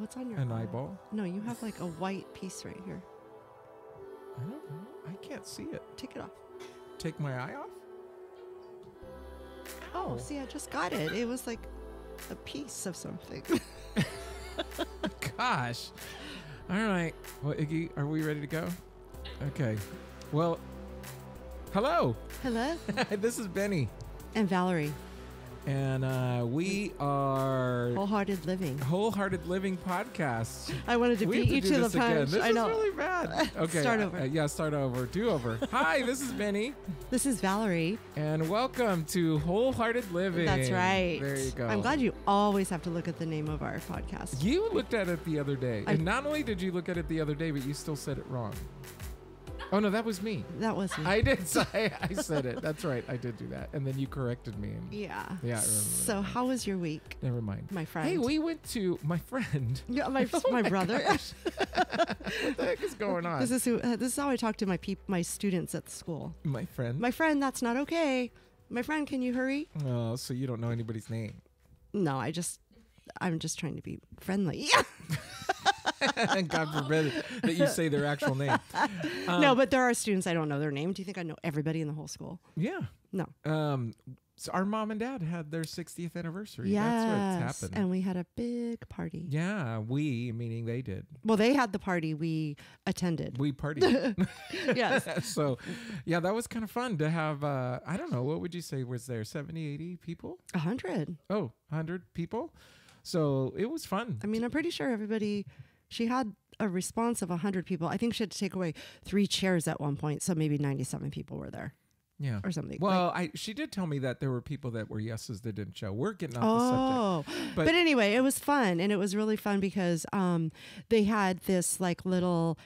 What's on your An eyeball? No, you have like a white piece right here. I don't know. I can't see it. Take it off. Take my eye off? Oh, see, I just got it. It was like a piece of something. Gosh. All right. Well, Iggy, are we ready to go? Okay. Well, hello. Hello. This is Benny. And Valerie. And we are Wholehearted Living. Wholehearted Living Podcast. I wanted to beat you to the punch. This I know. is really bad. Okay. Start over. Yeah, start over. Do over. Hi, this is Benny. This is Valerie. And welcome to Wholehearted Living. That's right. There you go. I'm glad you always have to look at the name of our podcast. You looked at it the other day. And not only did you look at it the other day, but you still said it wrong. Oh, no, that was me. That was me. I did say, I said it. That's right. I did do that. And then you corrected me. And yeah. Yeah, I remember. So how was your week? Never mind. My friend. Hey, we went to my friend. Yeah, my brother. What the heck is going on? This is how I talk to my students at the school. My friend? My friend, that's not okay. My friend, can you hurry? Oh, so you don't know anybody's name. No, I'm just trying to be friendly. And God forbid that you say their actual name. No, but there are students I don't know their name. Do you think I know everybody in the whole school? Yeah. No. So our mom and dad had their 60th anniversary. Yes, That's what happened. and we had a big party. Yeah, we, meaning they did. Well, they had the party. We attended. We partied. Yes. So, yeah, that was kind of fun to have, I don't know, what would you say was there, 70, 80 people? 100. Oh, 100 people? So it was fun. I mean, I'm pretty sure everybody... She had a response of 100 people. I think she had to take away 3 chairs at one point, so maybe 97 people were there. Yeah. Or something. Well, she did tell me that there were people that were yeses that didn't show. We're getting off the subject. But anyway, it was fun. And it was really fun because they had this like little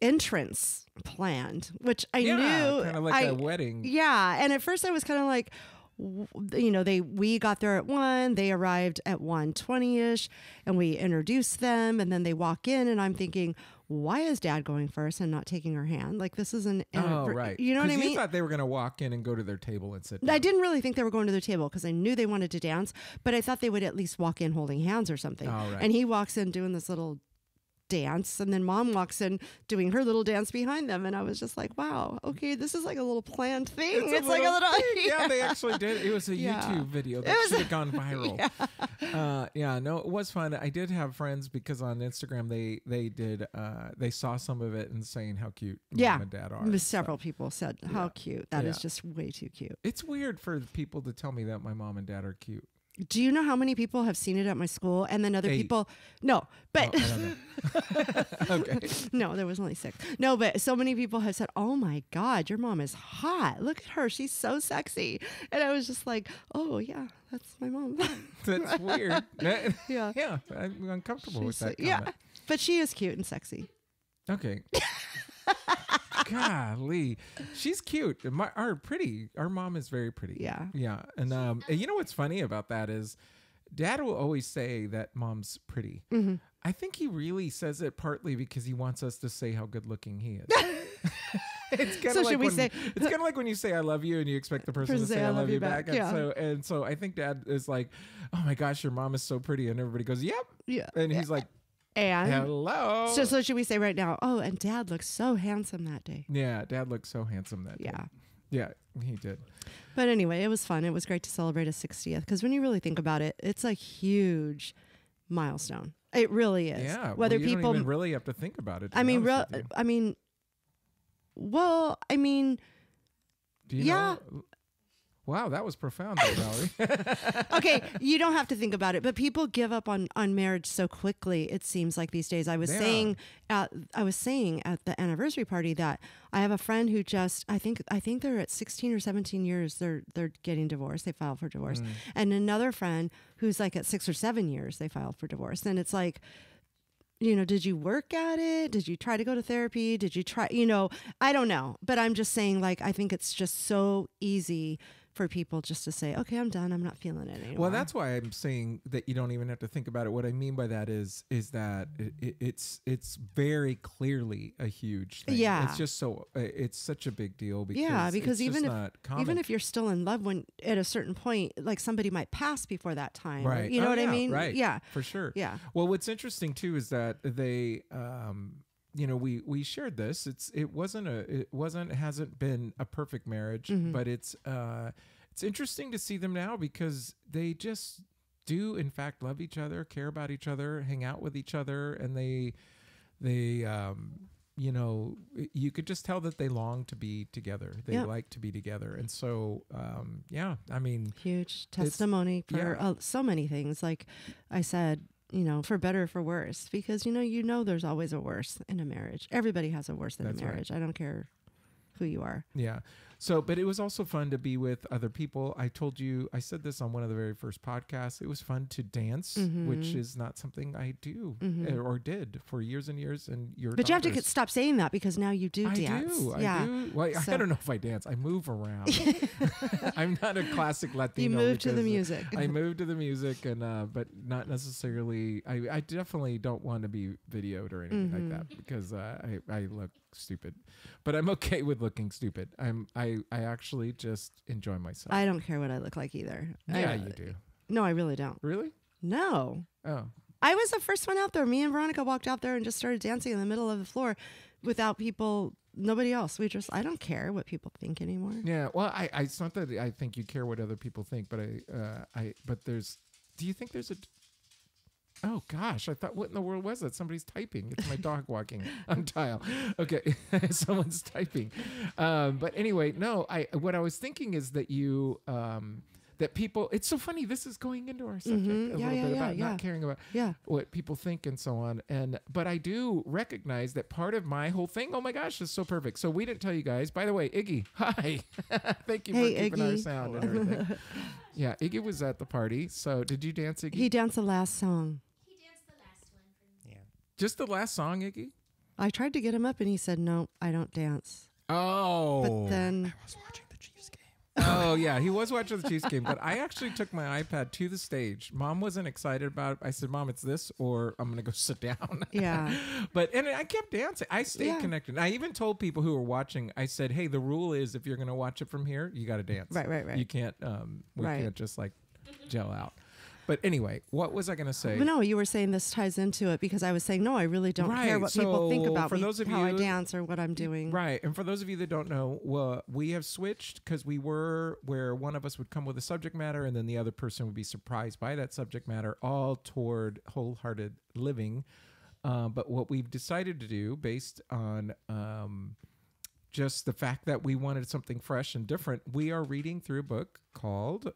entrance planned, which I knew. Kind of like a wedding. Yeah. And at first I was kind of like, we got there at 1, they arrived at 1:20ish, and we introduced them, and then they walk in, and I'm thinking, why is Dad going first and not taking her hand? Like, this is right. You know what I mean? You thought they were going to walk in and go to their table and sit down. I didn't really think they were going to their table because I knew they wanted to dance, but I thought they would at least walk in holding hands or something. Oh, right. And he walks in doing this little dance, and then Mom walks in doing her little dance behind them, and I was just like, wow, okay, this is like a little planned thing. It's like a little yeah, they actually did. It was a YouTube video that should have gone viral. No, it was fun. I did have friends because on Instagram they saw some of it and saying how cute Mom and Dad are. Several people said how cute. That is just way too cute. It's weird for people to tell me that my mom and dad are cute. Do you know how many people have seen it at my school? And then other people, no, but I don't know. Okay. No, there was only 6. No, but so many people have said, "Oh my God, your mom is hot. Look at her. She's so sexy." And I was just like, "Oh yeah, that's my mom." That's weird. Yeah. Yeah. I'm uncomfortable with that comment. Yeah, but she is cute and sexy. Okay. Golly, she's cute. Our mom is very pretty. Yeah. Yeah. And you know what's funny about that is Dad will always say that Mom's pretty. Mm-hmm. I think he really says it partly because he wants us to say how good looking he is. It's kind of like when you say I love you and you expect the person to say I love you back. And so I think Dad is like, "Oh my gosh, your mom is so pretty," and everybody goes, "Yep." Yeah. And he's like, and hello. So should we say right now, "Oh, and Dad looks so handsome that day." Yeah, Dad looked so handsome that day. Yeah, he did. But anyway, it was fun. It was great to celebrate a 60th because when you really think about it, it's a huge milestone. It really is. Yeah. Whether you people don't even really have to think about it. Do you know? Wow, that was profound, though, Valerie. Okay, you don't have to think about it, but people give up on marriage so quickly. It seems like these days. I was saying at the anniversary party that I have a friend who just I think they're at 16 or 17 years. They're getting divorced. They filed for divorce, and another friend who's like at 6 or 7 years they filed for divorce. And it's like, did you work at it? Did you try to go to therapy? Did you try? I don't know, but I'm just saying, like, I think it's just so easy for people just to say, okay, I'm done. I'm not feeling it anymore. Well, that's why I'm saying that you don't even have to think about it. What I mean by that is that it's very clearly a huge thing. Yeah. It's just it's such a big deal because because it's even just not common. even if you're still in love, when at a certain point, like somebody might pass before that time. Right. You know what I mean? Right. Yeah. For sure. Yeah. Well, what's interesting too is that they, we shared this. It hasn't been a perfect marriage, but it's interesting to see them now because they just do in fact love each other, care about each other, hang out with each other, and they you could just tell that they long to be together. They like to be together. And so, I mean, huge testimony for so many things. Like I said, for better or for worse, because, there's always a worse in a marriage. Everybody has a worse in a marriage. Right. I don't care who you are. Yeah. So, but it was also fun to be with other people. I said this on one of the very first podcasts. It was fun to dance, which is not something I do or did for years and years. And but you have to stop saying that because now you do dance. I do. Well, I don't know if I dance. I move around. I'm not a classic Latino. You move to the music. I move to the music, and but not necessarily. I definitely don't want to be videoed or anything like that because I look stupid, but I'm okay with looking stupid. I actually just enjoy myself. I don't care what I look like either. Yeah, you do. No, I really don't. Really? No. Oh. I was the first one out there. Me and Veronica walked out there and just started dancing in the middle of the floor without people, nobody else. I don't care what people think anymore. Yeah. Well, it's not that I think you care what other people think, but do you think there's a, oh gosh, I thought, what in the world was that? Somebody's typing. It's my dog walking on tile. Okay. Someone's typing. But anyway, no, what I was thinking is that that people, it's so funny. This is going into our subject a little bit about not caring about what people think and so on. But I do recognize that part of my whole thing, oh my gosh, is so perfect. So we didn't tell you guys, by the way, Iggy, hi. Thank you for keeping Iggy. our sound and everything. Yeah. Iggy was at the party. So did you dance, Iggy? He danced the last song. Just the last song, Iggy? I tried to get him up and he said, no, I don't dance. Oh. But then I was watching the Chiefs game. Oh, yeah. He was watching the Chiefs game. But I actually took my iPad to the stage. Mom wasn't excited about it. I said, Mom, it's this or I'm going to go sit down. Yeah. And I kept dancing. I stayed connected. I even told people who were watching, I said, hey, the rule is if you're going to watch it from here, you got to dance. Right. You can't, we can't just like gel out. But anyway, what was I going to say? Well, no, you were saying this ties into it because I was saying, no, I really don't care what people think about me, how I dance or what I'm doing. Right. And for those of you that don't know, well, we have switched because we were where one of us would come with a subject matter and then the other person would be surprised by that subject matter, all toward wholehearted living. But what we've decided to do based on just the fact that we wanted something fresh and different, we are reading through a book called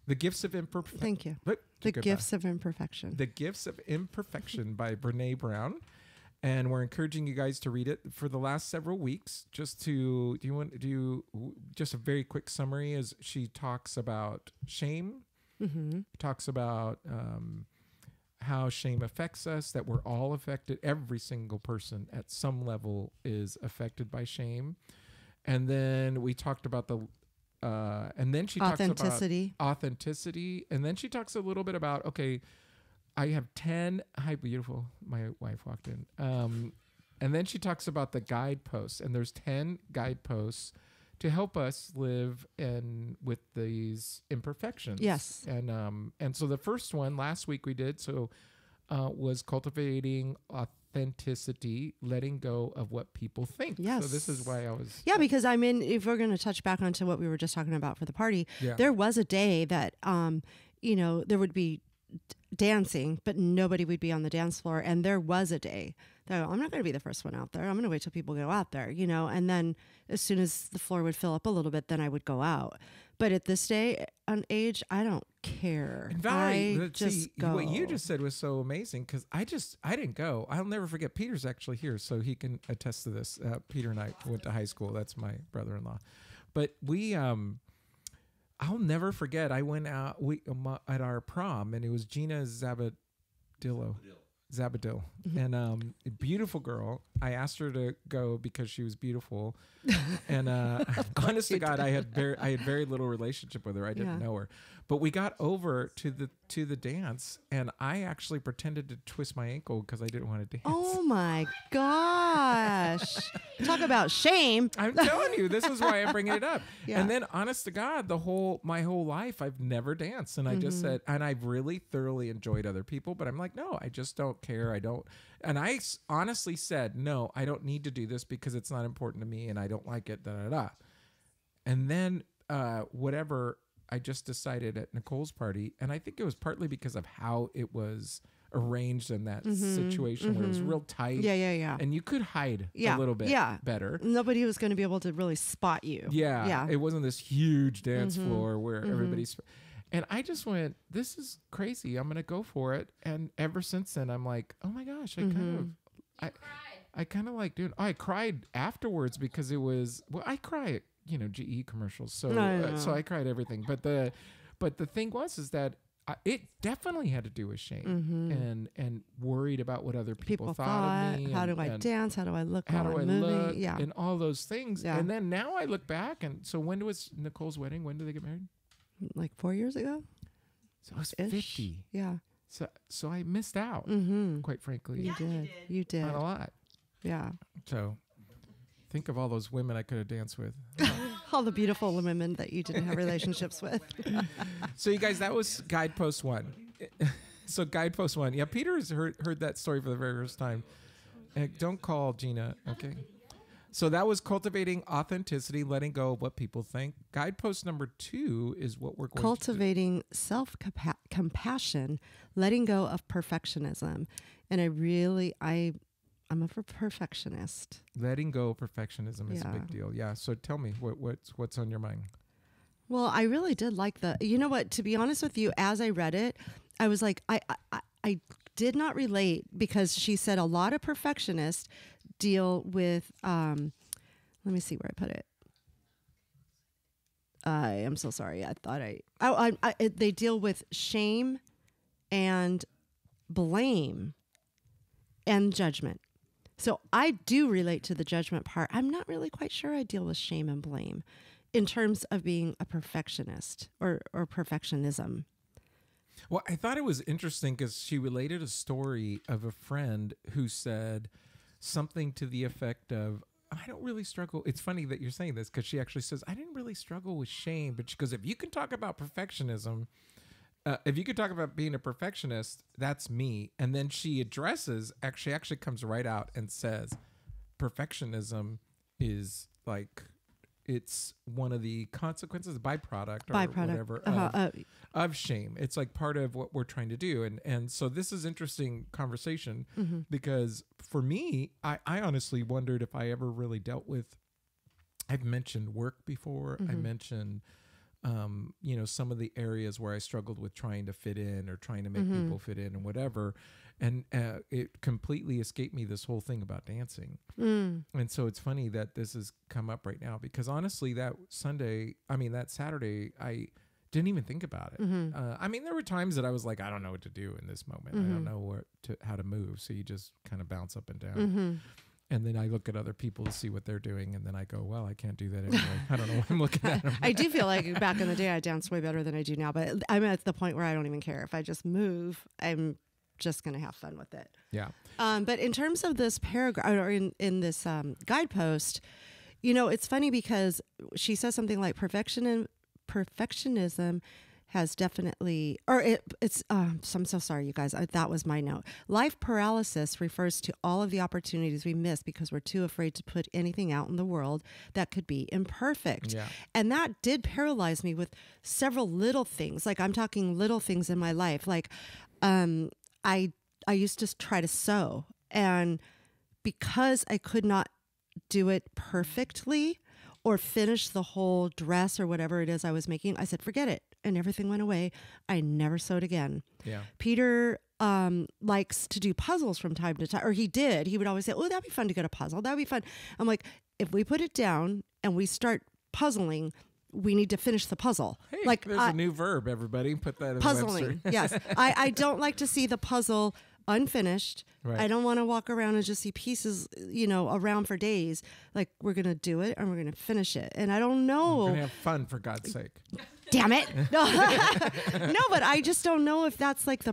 The Gifts of Imperfection. Thank you. The Gifts of Imperfection. The Gifts of Imperfection by Brene Brown. And we're encouraging you guys to read it for the last several weeks. Just a very quick summary as she talks about shame, talks about how shame affects us, that we're all affected. Every single person at some level is affected by shame. And then we talked about and then she talks about authenticity. And then she talks a little bit about, okay, I have 10. Hi, beautiful. My wife walked in. And then she talks about the guideposts. And there's 10 guideposts to help us live with these imperfections. Yes. And so the first one last week we did was cultivating authenticity, letting go of what people think. Yes. So this is why I was... Yeah, because I mean, if we're going to touch back onto what we were just talking about for the party, there was a day that, there would be dancing, but nobody would be on the dance floor. And there was a day that I'm not going to be the first one out there. I'm going to wait till people go out there, and then as soon as the floor would fill up a little bit, then I would go out. But at this day and age, I don't care. And Valerie, go. What you just said was so amazing because I didn't go. I'll never forget. Peter's actually here, so he can attest to this. Peter and I went to high school. That's my brother-in-law. But we, I'll never forget. I went out at our prom, and it was Gina Zabadillo. Zabadil, and a beautiful girl. I asked her to go because she was beautiful, and honest to God, I had very little relationship with her. I didn't know her, but we got over to the dance, and I actually pretended to twist my ankle because I didn't want to dance. Oh my gosh! Talk about shame. I'm telling you, this is why I'm bringing it up. Yeah. And then, honest to God, my whole life I've never danced, and I just said, and I've really thoroughly enjoyed other people, but I'm like, no, I just don't care. I don't. And I honestly said, no, I don't need to do this because it's not important to me and I don't like it, da, da, da. And then whatever, I just decided at Nicole's party, and I think it was partly because of how it was arranged in that situation where it was real tight. Yeah. And you could hide a little bit better. Nobody was going to be able to really spot you. Yeah. It wasn't this huge dance floor where everybody's... And I just went, this is crazy. I'm going to go for it. And ever since then, I'm like, oh my gosh, I kind of like doing, I cried afterwards because it was, well, I cry at, GE commercials. So, so I cried everything. But the thing is that it definitely had to do with shame and worried about what other people thought of me. How do I dance? How do I look? How do I look? Yeah. And all those things. Yeah. And then now I look back, and so when was Nicole's wedding? When did they get married? Like 4 years ago. So I was 50. Yeah. So I missed out, quite frankly. You did. Not a lot. Yeah. So think of all those women I could have danced with. All the beautiful women that you didn't have relationships with. So you guys, that was Guidepost 1. So Guidepost 1. Yeah, Peter has heard that story for the very first time. Don't call Gina, okay? So that was cultivating authenticity, letting go of what people think. Guidepost number 2 is what we're going cultivating to self-compassion, letting go of perfectionism. And I'm a perfectionist. Letting go of perfectionism is a big deal. Yeah. So tell me what's on your mind. Well, I really did like you know what, to be honest with you, as I read it, I was like, I did not relate because she said a lot of perfectionists deal with, let me see where I put it. I am so sorry. I thought they deal with shame and blame and judgment. So I do relate to the judgment part. I'm not really quite sure I deal with shame and blame in terms of being a perfectionist or perfectionism. Well, I thought it was interesting because she related a story of a friend who said something to the effect of, I don't really struggle. It's funny that you're saying this because she actually says, I didn't really struggle with shame. But she goes, if you can talk about perfectionism, if you could talk about being a perfectionist, that's me. And then she addresses, actually comes right out and says, perfectionism is like, it's one of the consequences, byproduct or whatever of shame. It's like part of what we're trying to do. And so this is interesting conversation because for me, I honestly wondered if I ever really dealt with, I've mentioned work before. I mentioned, some of the areas where I struggled with trying to fit in or trying to make people fit in and whatever. And it completely escaped me, this whole thing about dancing. And so it's funny that this has come up right now because honestly, that Saturday, I didn't even think about it. There were times that I was like, I don't know what to do in this moment. I don't know how to move. So you just kind of bounce up and down. And then I look at other people to see what they're doing. And then I go, well, I can't do that anyway. I don't know why I'm looking at them. I do feel like back in the day, I danced way better than I do now. But I'm at the point where I don't even care. If I just move, I'm just going to have fun with it. Yeah. But in terms of this paragraph or in this guidepost, it's funny because she says something like perfectionism has definitely, I'm so sorry, you guys. That was my note. Life paralysis refers to all of the opportunities we miss because we're too afraid to put anything out in the world that could be imperfect. Yeah. And that did paralyze me with several little things. Like I'm talking little things in my life. Like, I used to try to sew, and because I could not do it perfectly or finish the whole dress or whatever it is I was making, I said, forget it. And everything went away. I never sewed again. Yeah. Peter likes to do puzzles from time to time, or he did. He would always say, oh, that'd be fun to get a puzzle. That'd be fun. I'm like, if we put it down and we start puzzling, we need to finish the puzzle. Hey, like there's a new verb, everybody. Put that in puzzling. Webster. Yes. I don't like to see the puzzle unfinished. Right. I don't want to walk around and just see pieces, around for days. Like, we're going to do it and we're going to finish it. And I don't know. We're going to have fun, for God's sake. Damn it. No, but I just don't know if that's like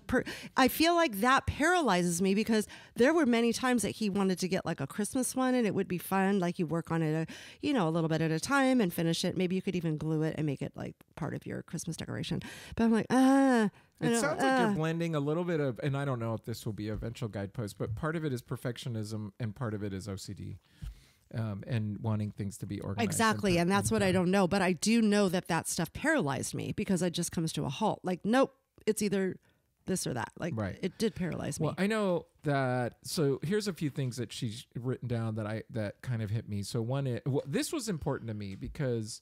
I feel like that paralyzes me, because there were many times that he wanted to get like a Christmas one and it would be fun. Like, you work on it, a little bit at a time and finish it. Maybe you could even glue it and make it like part of your Christmas decoration. But I'm like, it sounds like you're blending a little bit of, and I don't know if this will be an eventual guidepost, but part of it is perfectionism and part of it is OCD. And wanting things to be organized. Exactly. And that's what I don't know. But I do know that stuff paralyzed me, because it just comes to a halt. Like, nope, it's either this or that. Like, right. It did paralyze me. Well, I know that. So here's a few things that she's written down that kind of hit me. So one is, this was important to me because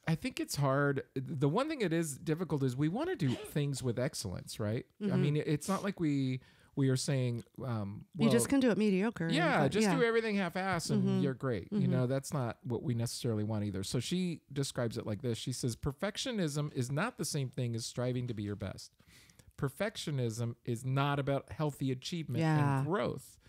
I think it's hard. The one thing that is difficult is we want to do things with excellence, right? Mm-hmm. I mean, it's not like we are saying, you just can do it mediocre. Yeah, do everything half-ass and you're great. Mm-hmm. That's not what we necessarily want either. So she describes it like this. She says, perfectionism is not the same thing as striving to be your best. Perfectionism is not about healthy achievement and growth.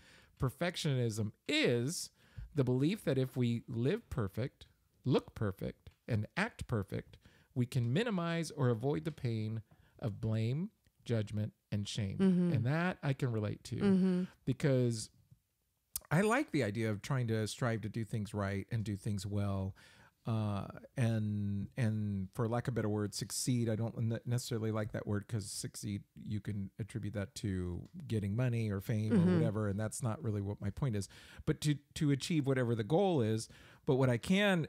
Perfectionism is the belief that if we live perfect, look perfect, and act perfect, we can minimize or avoid the pain of blame, judgment, and shame. Mm-hmm. And that I can relate to because I like the idea of trying to strive to do things right and do things well. And for lack of a better word, succeed. I don't necessarily like that word, because succeed, you can attribute that to getting money or fame or whatever. And that's not really what my point is, but to achieve whatever the goal is. But what I can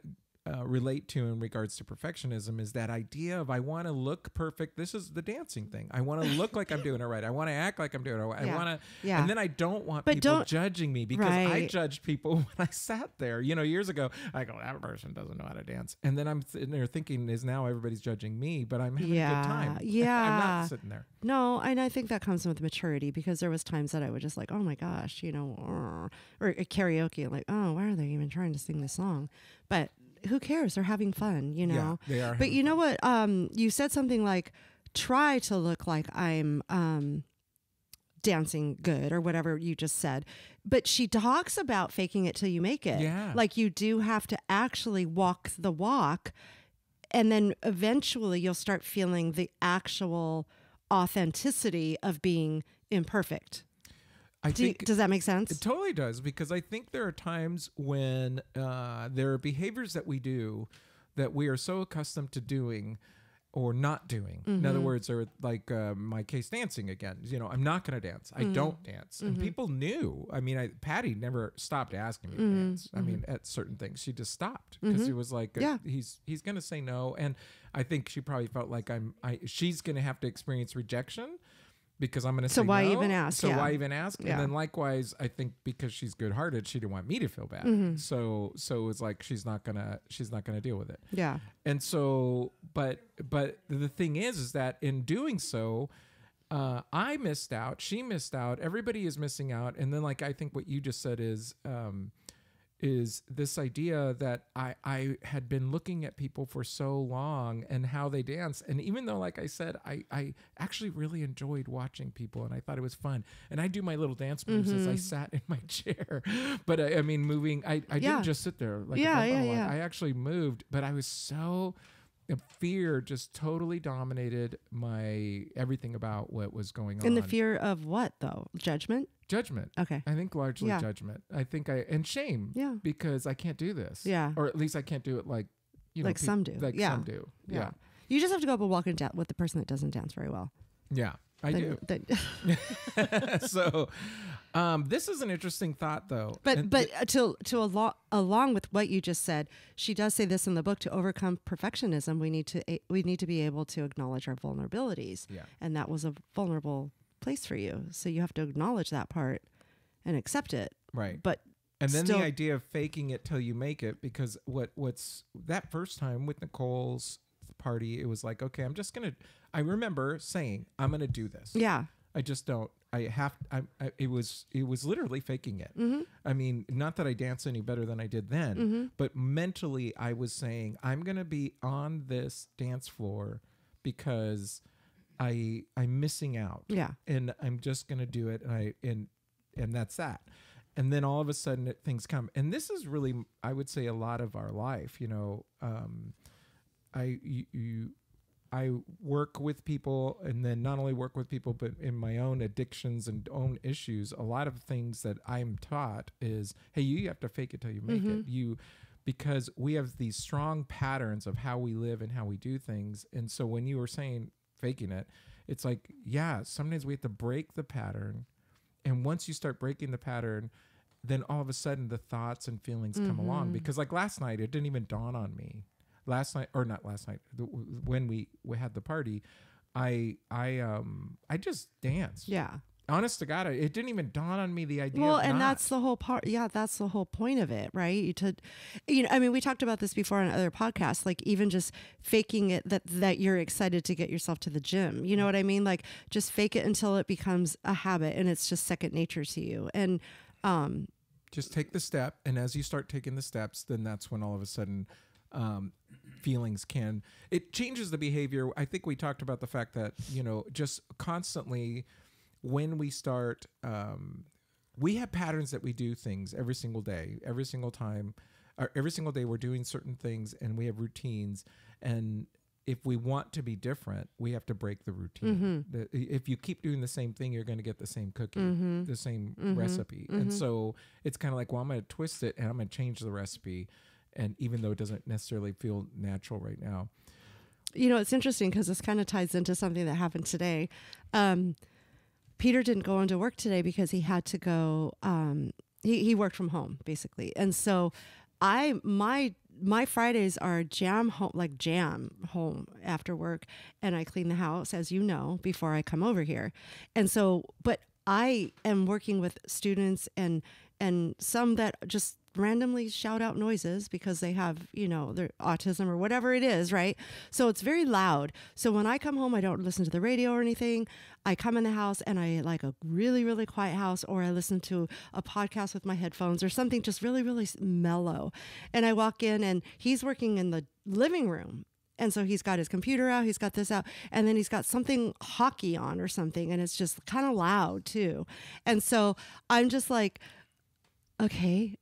relate to in regards to perfectionism is that idea of, I want to look perfect. This is the dancing thing. I want to look like I'm doing it right. I want to act like I'm doing it right. I want to, and then I don't want people judging me, because I judged people when I sat there, years ago. I go, that person doesn't know how to dance. And then I'm sitting there thinking, is now everybody's judging me, but I'm having a good time. Yeah. I'm not sitting there. No, and I think that comes with maturity, because there was times that I would just like, oh my gosh, or karaoke, like, oh, why are they even trying to sing this song? But who cares? They're having fun, Yeah, they are. But you know what? You said something like, try to look like I'm dancing good, or whatever you just said. But she talks about faking it till you make it. Yeah. Like, you do have to actually walk the walk, and then eventually you'll start feeling the actual authenticity of being imperfect. Does that make sense? It totally does, because I think there are times when there are behaviors that we do that we are so accustomed to doing or not doing. In other words, or like my case, dancing again. I'm not going to dance. I don't dance. And people knew. I mean, Patty never stopped asking me to dance. I mean, at certain things, she just stopped, because it was like, he's going to say no. And I think she probably felt like she's going to have to experience rejection, because I'm going to say no. So why even ask? Why even ask? Yeah. And then likewise, I think because she's good-hearted, she didn't want me to feel bad. So it was like, she's not gonna deal with it. Yeah. And so, but the thing is that in doing so, I missed out. She missed out. Everybody is missing out. And then, like, I think what you just said is this idea that I had been looking at people for so long and how they dance. And even though, like I said, I actually really enjoyed watching people and I thought it was fun. And I do my little dance moves as I sat in my chair. But I mean, moving, I didn't just sit there. Like I actually moved, but I was so... fear just totally dominated my everything about what was going on. And the fear of what, though? Judgment? Judgment. Okay. I think largely judgment. I think and shame. Yeah. Because I can't do this. Yeah. Or at least I can't do it like, like some do. Like some do. Yeah. You just have to go up and walk and dance with the person that doesn't dance very well. Yeah, I do. So, this is an interesting thought, though. But along with what you just said, she does say this in the book: to overcome perfectionism, we need to be able to acknowledge our vulnerabilities. Yeah. And that was a vulnerable place for you, so you have to acknowledge that part and accept it. Right. But and then the idea of faking it till you make it, because what's that first time with Nicole's party, it was like, okay, I remember saying, I'm gonna do this. Yeah. I just don't. It was literally faking it. Mm-hmm. I mean, not that I dance any better than I did then, but mentally I was saying, I'm going to be on this dance floor because I'm missing out. Yeah. And I'm just going to do it. And that's that. And then all of a sudden things come. And this is really, I would say, a lot of our life. You know, I work with people, and then not only work with people, but in my own addictions and own issues, a lot of things that I'm taught is, hey, you have to fake it till you make it. Because we have these strong patterns of how we live and how we do things. And so when you were saying faking it, it's like, yeah, sometimes we have to break the pattern. And once you start breaking the pattern, then all of a sudden the thoughts and feelings come along. Because like last night, it didn't even dawn on me. When we had the party, I just danced. Yeah. Honest to God, it didn't even dawn on me the idea. Well, and that's the whole part. Yeah, that's the whole point of it, right? I mean, we talked about this before on other podcasts, like even just faking it that you're excited to get yourself to the gym. You know what I mean? Like just fake it until it becomes a habit and it's just second nature to you. And just take the step. And as you start taking the steps, then that's when all of a sudden feelings it changes the behavior. I think we talked about the fact that, you know, just constantly when we start, we have patterns that we do things every single day, every single time, or every single day we're doing certain things, and we have routines. And if we want to be different, we have to break the routine. If you keep doing the same thing, you're going to get the same cookie, the same recipe. And so it's kind of like, well, I'm going to twist it and I'm going to change the recipe. And even though it doesn't necessarily feel natural right now. You know, it's interesting because this kind of ties into something that happened today. Peter didn't go into work today because he had to go, he worked from home basically. And so my Fridays are jam home after work, and I clean the house, as you know, before I come over here. And so, but I am working with students and some that just randomly shout out noises because they have, you know, their autism or whatever it is, right? So it's very loud. So when I come home, I don't listen to the radio or anything. I come in the house and I like a really, really quiet house, or I listen to a podcast with my headphones or something just really, really mellow. And I walk in and he's working in the living room. And so he's got his computer out, he's got this out, and then he's got something hockey on or something. And it's just kind of loud too. And so I'm just like, okay.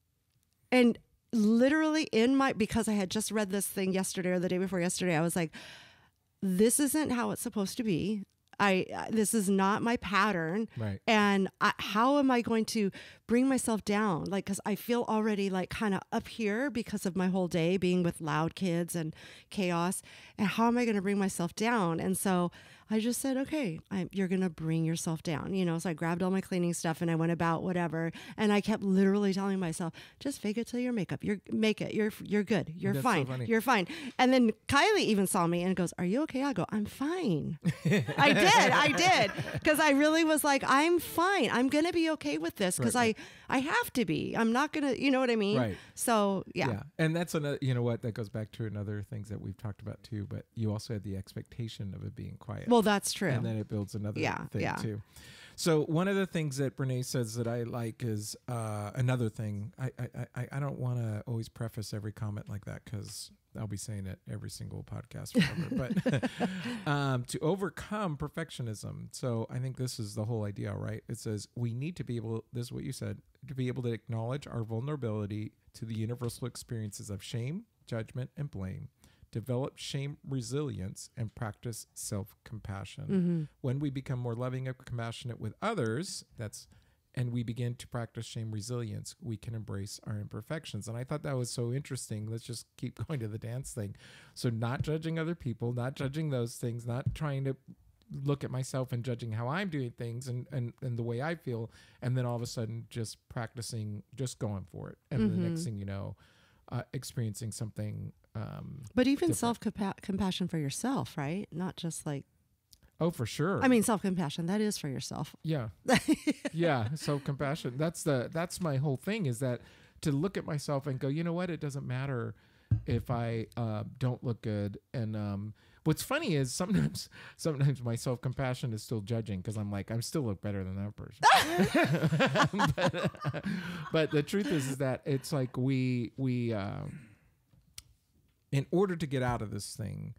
And literally because I had just read this thing yesterday or the day before yesterday, I was like, this isn't how it's supposed to be. This is not my pattern. Right. And how am I going to bring myself down? Like, cause I feel already like kind of up here because of my whole day being with loud kids and chaos. And how am I going to bring myself down? And so I just said, okay, you're going to bring yourself down, you know? So I grabbed all my cleaning stuff and I went about whatever. And I kept literally telling myself, just fake it till your makeup. You're good. You're That's fine. So funny. You're fine. And then Kylie even saw me and goes, are you okay? I go, I'm fine. I did. Cause I really was like, I'm fine. I'm going to be okay with this. Cause I have to be, I'm not going to, you know what I mean? Right. So yeah. Yeah. And that's another, you know what, that goes back to another things that we've talked about too, but you also had the expectation of it being quiet. Well, that's true. And then it builds another thing too. So one of the things that Brene says that I like is another thing. I don't want to always preface every comment like that because I'll be saying it every single podcast forever. But to overcome perfectionism. So I think this is the whole idea, right? It says we need to be able, this is what you said, to be able to acknowledge our vulnerability to the universal experiences of shame, judgment, and blame. Develop shame resilience and practice self-compassion. When we become more loving and compassionate with others, and we begin to practice shame resilience, we can embrace our imperfections. And I thought that was so interesting. Let's just keep going to the dance thing. So not judging other people, not judging those things, not trying to look at myself and judging how I'm doing things and the way I feel. And then all of a sudden just practicing, just going for it. And the next thing you know, experiencing something but even different. Self-compassion for yourself, right? Not just like, oh, for sure. I mean, self-compassion, that is for yourself. Yeah. Yeah. Self-compassion. That's my whole thing, is that to look at myself and go, you know what? It doesn't matter if I don't look good. And what's funny is sometimes my self-compassion is still judging because I'm like, I still look better than that person. but the truth is that it's like we in order to get out of this thing,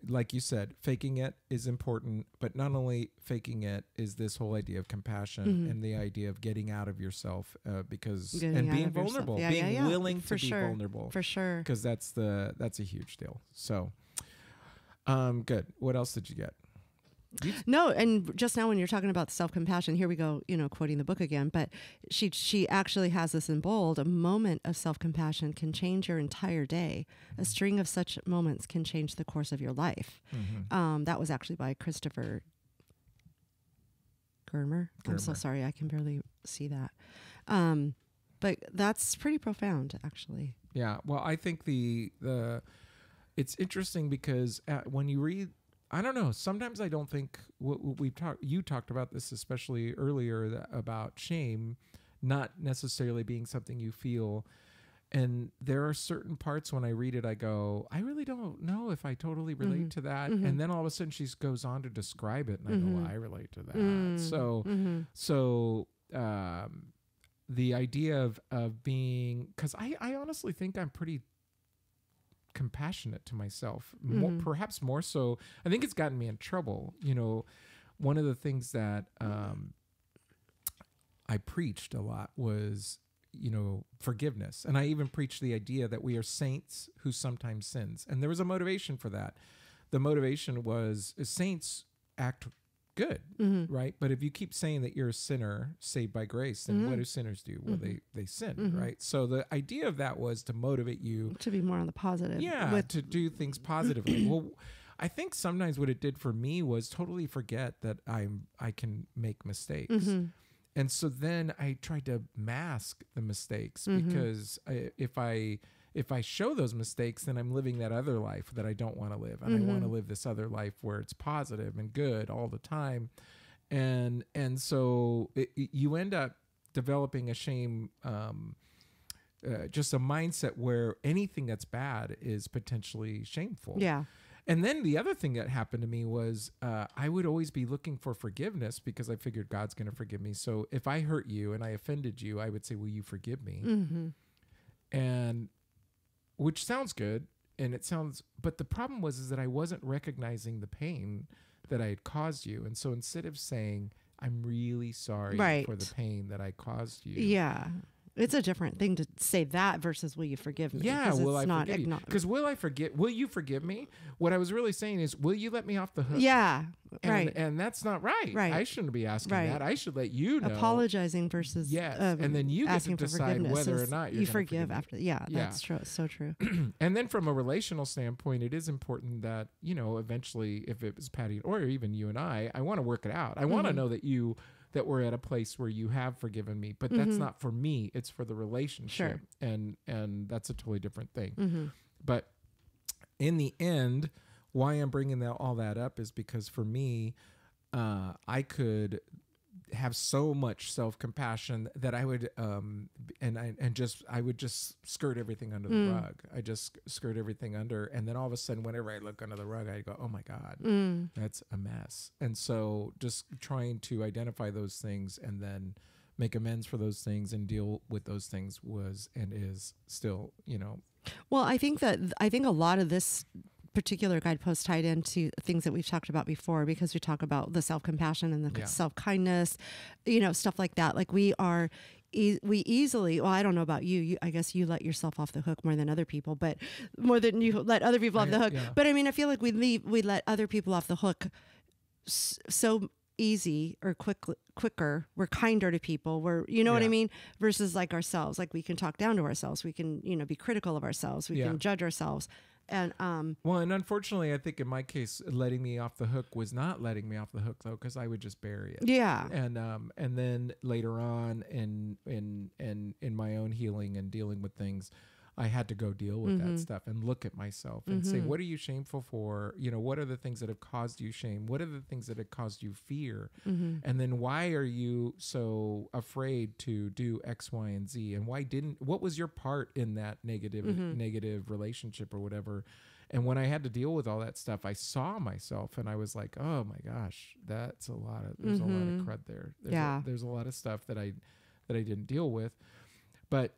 like you said, faking it is important, but not only faking it is this whole idea of compassion and the idea of getting out of yourself, because and being vulnerable, being willing to be vulnerable, for sure, because that's a huge deal. So, good. What else did you get? No, and just now when you're talking about self-compassion, here we go, quoting the book again, but she actually has this in bold: a moment of self-compassion can change your entire day. A string of such moments can change the course of your life. That was actually by Christopher Germer. I'm so sorry, I can barely see that. But that's pretty profound, actually. Yeah, well, I think it's interesting because when you read, I don't know, sometimes I don't think you talked about this, especially earlier, about shame not necessarily being something you feel. And there are certain parts when I read it, I go, I really don't know if I totally relate to that. And then all of a sudden she goes on to describe it, and I go, well, I relate to that. So the idea of being, because I honestly think I'm pretty compassionate to myself, perhaps more so. I think it's gotten me in trouble. One of the things that I preached a lot was, forgiveness. And I even preached the idea that we are saints who sometimes sins. And there was a motivation for that. The motivation was saints act good, right? But if you keep saying that you're a sinner saved by grace, then what do sinners do? Well, they sin, right? So the idea of that was to motivate you to be more on the positive. Yeah, to do things positively. Well, I think sometimes what it did for me was totally forget that I can make mistakes. And so then I tried to mask the mistakes, because if I show those mistakes, then I'm living that other life that I don't want to live. And I want to live this other life where it's positive and good all the time. And so you end up developing a shame, just a mindset where anything that's bad is potentially shameful. Yeah. And then the other thing that happened to me was I would always be looking for forgiveness, because I figured God's going to forgive me. So if I hurt you and I offended you, I would say, will you forgive me? And which sounds good. But the problem was that I wasn't recognizing the pain that I had caused you. And so instead of saying, I'm really sorry for the pain that I caused you. Yeah. It's a different thing to say that versus will you forgive me? Yeah, will I forgive you? Because will you forgive me? What I was really saying is, will you let me off the hook? Yeah, right. And that's not right. Right. I shouldn't be asking that. I should let you know. Apologizing versus and then you get to decide whether or not you forgive after. Yeah, that's true. So true. And then from a relational standpoint, it is important that, eventually, if it was Patty or even you and I want to work it out. I want to know that we're at a place where you have forgiven me, but that's not for me, it's for the relationship. Sure. And that's a totally different thing. But in the end, why I'm bringing all that up is because for me, I could have so much self-compassion that I would I would just skirt everything under the rug. I just skirt everything under, and then all of a sudden, whenever I look under the rug, I go, oh my God, that's a mess. And so just trying to identify those things and then make amends for those things and deal with those things was and is still, Well, I think a lot of this particular guidepost tied into things that we've talked about before, because we talk about the self-compassion and the self-kindness, stuff like that. Like we easily, well, I don't know about you, I guess you let yourself off the hook more than other people, but more than you let other people off the hook. Yeah. But I mean, I feel like we let other people off the hook so easy or quicker. We're kinder to people. We're, what I mean? Versus like ourselves, like we can talk down to ourselves. We can, be critical of ourselves. We can judge ourselves. And well, and unfortunately, I think in my case, letting me off the hook was not letting me off the hook though, because I would just bury it. Yeah. And then later on, in my own healing and dealing with things, I had to go deal with that stuff and look at myself and say, what are you shameful for? What are the things that have caused you shame? What are the things that have caused you fear? And then why are you so afraid to do X, Y, and Z? And what was your part in that negative relationship or whatever? And when I had to deal with all that stuff, I saw myself and I was like, oh my gosh, there's a lot of crud there. There's a lot of stuff that I didn't deal with. But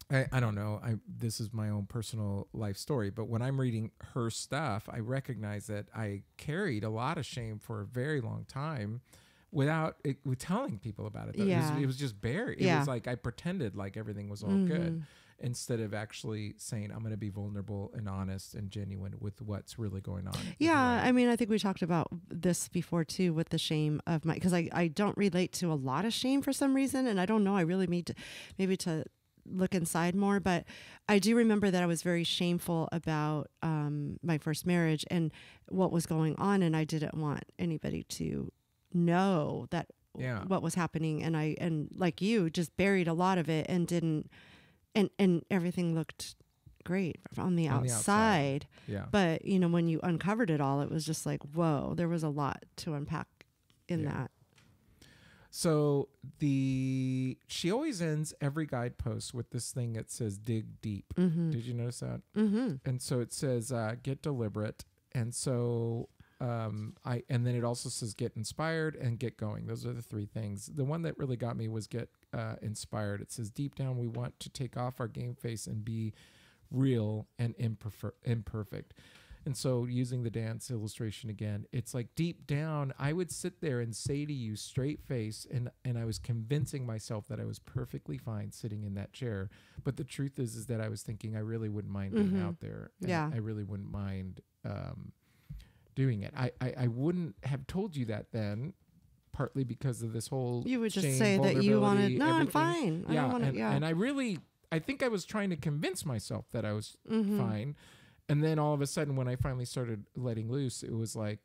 I don't know. This is my own personal life story, but when I'm reading her stuff, I recognize that I carried a lot of shame for a very long time without telling people about it. Yeah. It was just buried. It Yeah. was like I pretended like everything was all good instead of actually saying I'm going to be vulnerable and honest and genuine with what's really going on. Yeah, I mean, I think we talked about this before too, with the shame of my, because I don't relate to a lot of shame for some reason, and I don't know. I really need to maybe to look inside more, but I do remember that I was very shameful about my first marriage and what was going on, and I didn't want anybody to know that what was happening, and like you, just buried a lot of it and didn't, and everything looked great on the outside. Yeah. But you know, when you uncovered it all, it was just like, whoa, there was a lot to unpack in that. So she always ends every guidepost with this thing that says dig deep. Did you notice that? And so it says get deliberate. And so and then it also says get inspired and get going. Those are the three things. The one that really got me was get inspired. It says deep down we want to take off our game face and be real and imperfect. And so using the dance illustration again, it's like deep down, I would sit there and say to you straight face, and I was convincing myself that I was perfectly fine sitting in that chair. But the truth is that I was thinking I really wouldn't mind being out there. Yeah. I really wouldn't mind doing it. I wouldn't have told you that then, partly because of this whole You would just shame, say that you wanted, no, I'm everything. fine. I don't want to, And I think I was trying to convince myself that I was fine. And then all of a sudden, when I finally started letting loose, it was like,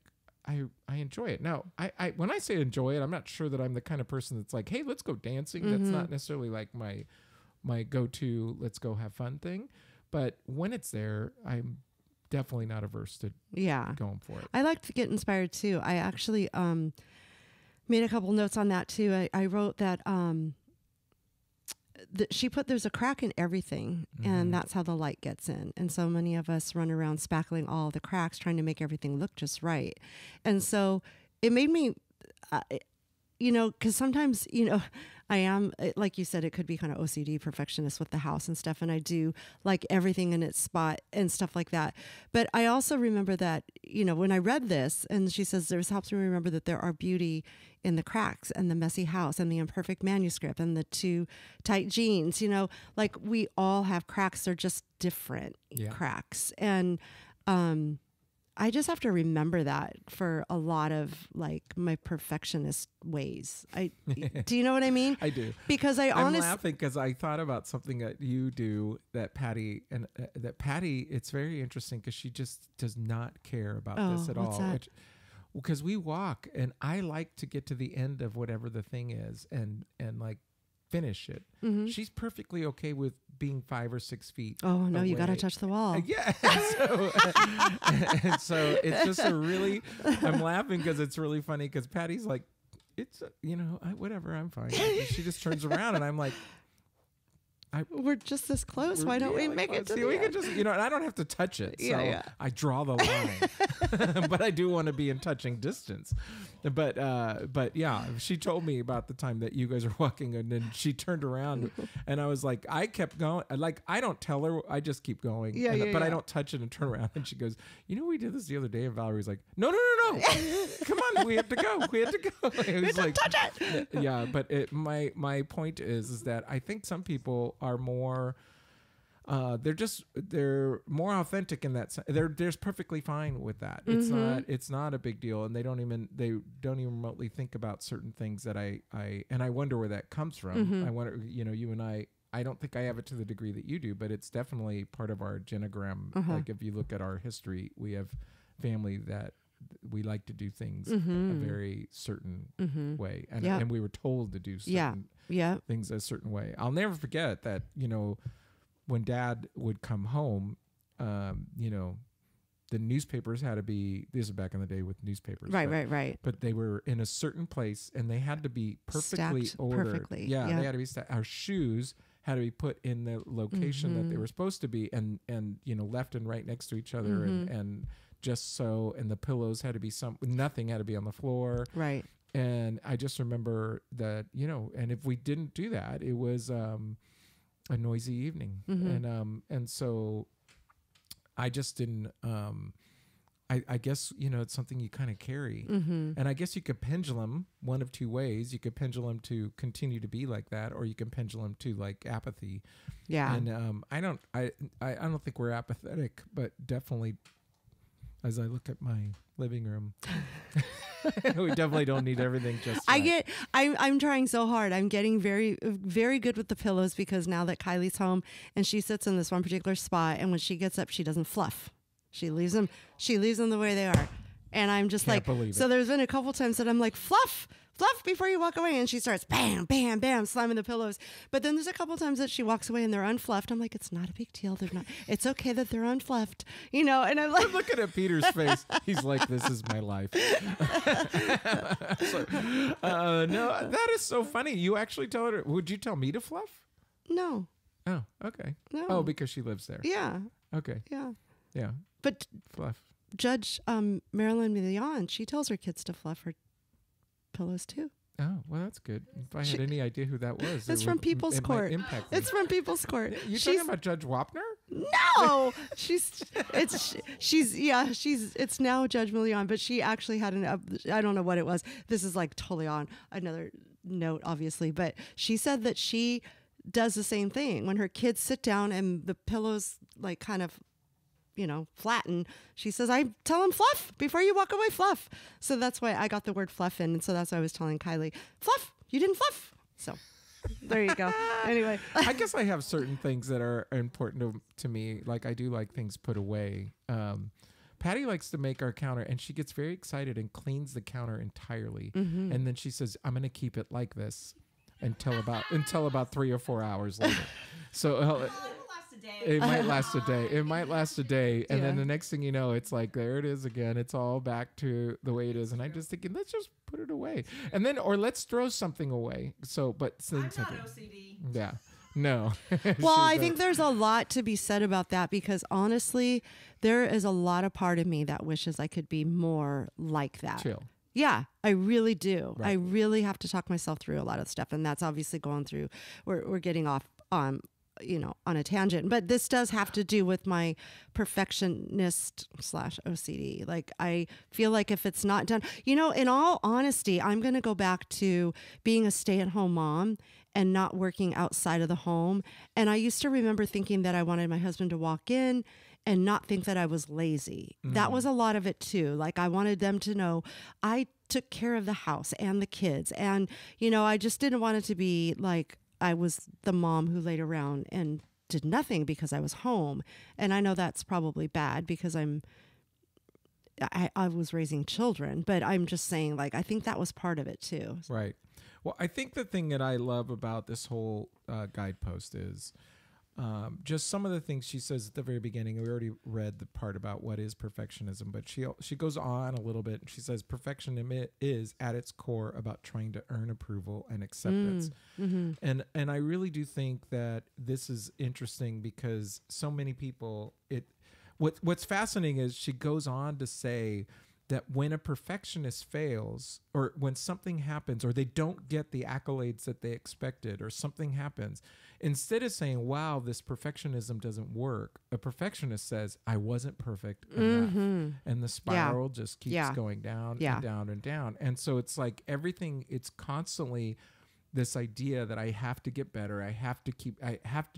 I enjoy it. Now, I when I say enjoy it, I'm not sure that I'm the kind of person that's like, hey, let's go dancing. That's not necessarily like my go-to, let's go have fun thing. But when it's there, I'm definitely not averse to going for it. I like to get inspired too. I actually made a couple notes on that too. I wrote that she put there's a crack in everything, and that's how the light gets in. And so many of us run around spackling all the cracks, trying to make everything look just right. And so it made me, because sometimes, I am, like you said, it could be kind of OCD perfectionist with the house and stuff. And I do like everything in its spot and stuff like that. But I also remember that, when I read this and she says, this helps me remember that there are beauty in the cracks and the messy house and the imperfect manuscript and the too tight jeans, like we all have cracks. They're just different cracks. And, I just have to remember that for a lot of like my perfectionist ways. Do you know what I mean? I do. Because I'm laughing because I thought about something that you do that Patty, it's very interesting because she just does not care about this at all. Because we walk and I like to get to the end of whatever the thing is and like finish it. She's perfectly okay with being 5 or 6 feet. Oh no, away. You got to touch the wall. Yeah. And so it's just I'm laughing because it's really funny because Patty's like, it's, whatever, I'm fine. She just turns around and I'm like, we're just this close. Why don't we make it to the end? Could just, and I don't have to touch it. So I draw the line, but I do want to be in touching distance. But yeah, she told me about the time that you guys are walking and then she turned around and I was like, I kept going. Like, I don't tell her, I just keep going. But I don't touch it and turn around. And she goes, we did this the other day. And Valerie's like, no. Come on. We have to go. It was like, touch it. Yeah. But my point is that I think some people are more they're more authentic in that sense. They're perfectly fine with that. It's not a big deal, and they don't even remotely think about certain things that I wonder where that comes from. I wonder, you and I don't think I have it to the degree that you do, but it's definitely part of our genogram. Like if you look at our history, we have family that we like to do things a very certain way, and we were told to do certain things a certain way. I'll never forget that, when Dad would come home, the newspapers had to be, this is back in the day with newspapers. Right. But they were in a certain place and they had to be perfectly stacked ordered. Perfectly. Yeah, they had to be our shoes had to be put in the location that they were supposed to be and left and right next to each other and just so, and the pillows had to be nothing had to be on the floor. Right. And I just remember that, and if we didn't do that, it was a noisy evening. And so I just didn't, I guess, it's something you kind of carry. And I guess you could pendulum one of two ways. You could pendulum to continue to be like that, or you can pendulum to like apathy. Yeah. And I don't think we're apathetic, but definitely as I look at my living room, we definitely don't need everything just right. I'm trying so hard. I'm getting very, very good with the pillows, because now that Kylie's home and she sits in this one particular spot, and when she gets up, she doesn't fluff. She leaves them the way they are. And I'm just Can't believe it. So there's been a couple times that I'm like, fluff before you walk away. And she starts bam, bam, bam, slamming the pillows. But then there's a couple times that she walks away and they're unfluffed. I'm like, it's not a big deal. It's okay that they're unfluffed, And I'm like, I'm looking at Peter's face. He's like, this is my life. No, that is so funny. You actually tell her, would you tell me to fluff? No. Oh, okay. No. Oh, because she lives there. Yeah. Okay. Yeah. Yeah. But fluff. Judge Marilyn Milian, she tells her kids to fluff her pillows too. Oh, well, that's good. If I had any idea who that was, it's from People's Court. It's from People's Court. You talking about Judge Wapner? No, it's now Judge Milian, but she actually had I don't know what it was. This is like totally on another note, obviously, but she said that she does the same thing when her kids sit down and the pillows like kind of flatten. She says, I tell them fluff before you walk away, fluff. So that's why I got the word fluff in. And so that's why I was telling Kylie, fluff, you didn't fluff. So there you go. Anyway. I guess I have certain things that are important to me. Like I do like things put away. Patty likes to make our counter, and she gets very excited and cleans the counter entirely. And then she says, I'm going to keep it like this until about 3 or 4 hours later. So it might last a day. And then the next thing you know, it's like, there it is again. It's all back to the way it is. And I'm just thinking, let's just put it away. And then, or let's throw something away. So, but I'm not OCD. Yeah. No. Well, I think there's a lot to be said about that, because honestly, there is a lot of part of me that wishes I could be more like that. Chill. Yeah, I really do. Right. I really have to talk myself through a lot of stuff. And that's obviously going through, we're getting off on a tangent, but this does have to do with my perfectionist / OCD. Like, I feel like if it's not done, in all honesty, I'm going to go back to being a stay-at-home mom and not working outside of the home. And I used to remember thinking that I wanted my husband to walk in and not think that I was lazy. That was a lot of it too. Like, I wanted them to know I took care of the house and the kids. And, I just didn't want it to be like I was the mom who laid around and did nothing because I was home. And I know that's probably bad because I was raising children, but I'm just saying, like, I think that was part of it too. Right. Well, I think the thing that I love about this whole guidepost is just some of the things she says at the very beginning. We already read the part about what is perfectionism, but she goes on a little bit. And she says perfectionism is at its core about trying to earn approval and acceptance. And I really do think that this is interesting because so many people, what's fascinating is she goes on to say that when a perfectionist fails, or when something happens, or they don't get the accolades that they expected, or something happens, instead of saying, wow, this perfectionism doesn't work, a perfectionist says, I wasn't perfect enough. And the spiral just keeps going down and down and down. And so it's like everything, it's constantly this idea that I have to get better. I have to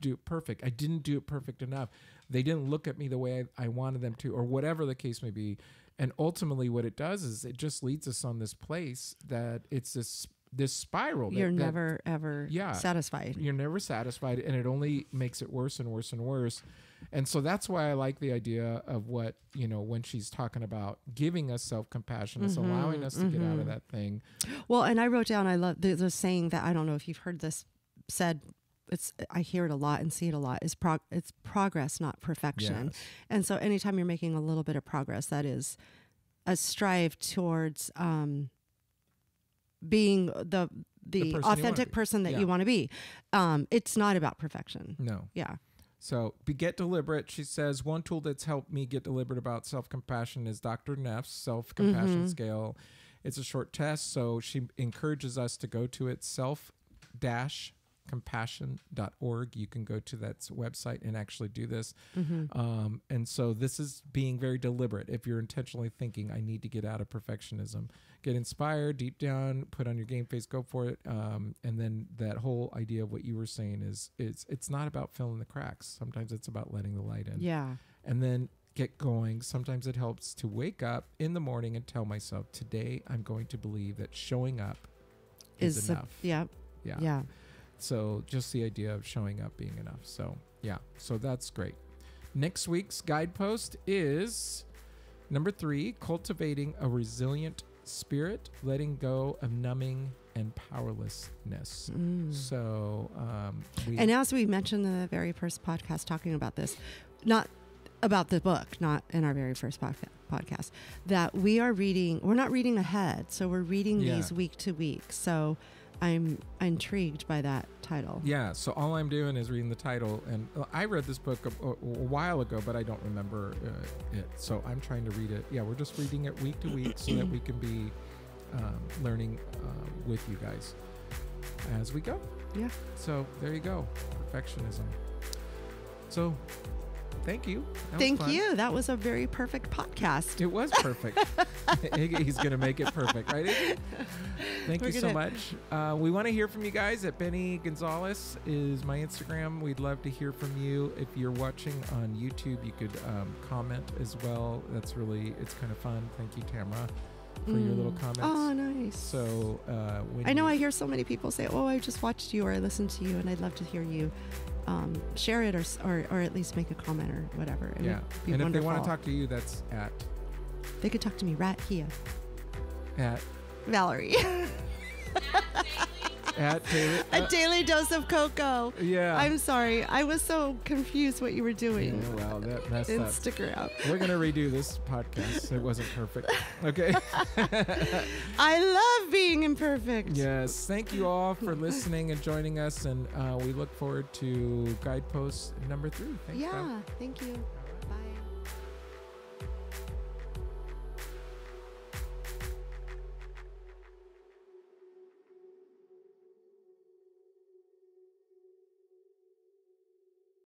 do it perfect. I didn't do it perfect enough. They didn't look at me the way I wanted them to, or whatever the case may be. And ultimately what it does is it just leads us on this place that it's this spiral. You're never, ever satisfied. You're never satisfied. And it only makes it worse and worse and worse. And so that's why I like the idea of what, when she's talking about giving us self-compassion, it's allowing us to get out of that thing. Well, and I wrote down, I love the saying that, I don't know if you've heard this said, I hear it a lot and see it a lot, is it's progress, not perfection. Yes. And so anytime you're making a little bit of progress, that is a strive towards being the authentic person that you want to be. It's not about perfection. No. Yeah. So get deliberate. She says, one tool that's helped me get deliberate about self-compassion is Dr. Neff's self-compassion scale. It's a short test. So she encourages us to go to it, self-compassion compassion.org. You can go to that website and actually do this. And so this is being very deliberate. If you're intentionally thinking, I need to get out of perfectionism, get inspired deep down, put on your game face, go for it. And then that whole idea of what you were saying is it's not about filling the cracks. Sometimes it's about letting the light in. Yeah. And then get going. Sometimes it helps to wake up in the morning and tell myself, today I'm going to believe that showing up is enough. Yeah. So just the idea of showing up being enough. So yeah, so that's great. Next week's guidepost is number 3, cultivating a resilient spirit, letting go of numbing and powerlessness. So and as we mentioned in the very first podcast talking about this, not about the book, not in our very first podcast, that we're not reading ahead. So we're reading these week to week. So I'm intrigued by that title. Yeah. So all I'm doing is reading the title. And I read this book a while ago, but I don't remember it. So I'm trying to read it. Yeah. We're just reading it week to week so that we can be learning with you guys as we go. Yeah. So there you go. Perfectionism. So thank you. Thank you. That was a very perfect podcast. It was perfect. Iggy's going to make it perfect, right, Iggy? Thank you so much. We want to hear from you guys. At Bennie Gonzalez is my Instagram. We'd love to hear from you. If you're watching on YouTube, you could comment as well. It's kind of fun. Thank you, Tamara, for your little comments. Oh, nice. So I know I hear so many people say, oh, I just watched you or I listened to you, and I'd love to hear you share it or at least make a comment or whatever. It would be and wonderful. If they want to talk to you, that's at... They could talk to me right here. At... Valerie. At Daily. A daily dose of cocoa. Yeah. I'm sorry. I was so confused what you were doing. Yeah, well, that messed up. Stick around. We're going to redo this podcast. It wasn't perfect. Okay. I love being imperfect. Yes. Thank you all for listening and joining us. And we look forward to Guidepost number 3. Thanks, Thank you.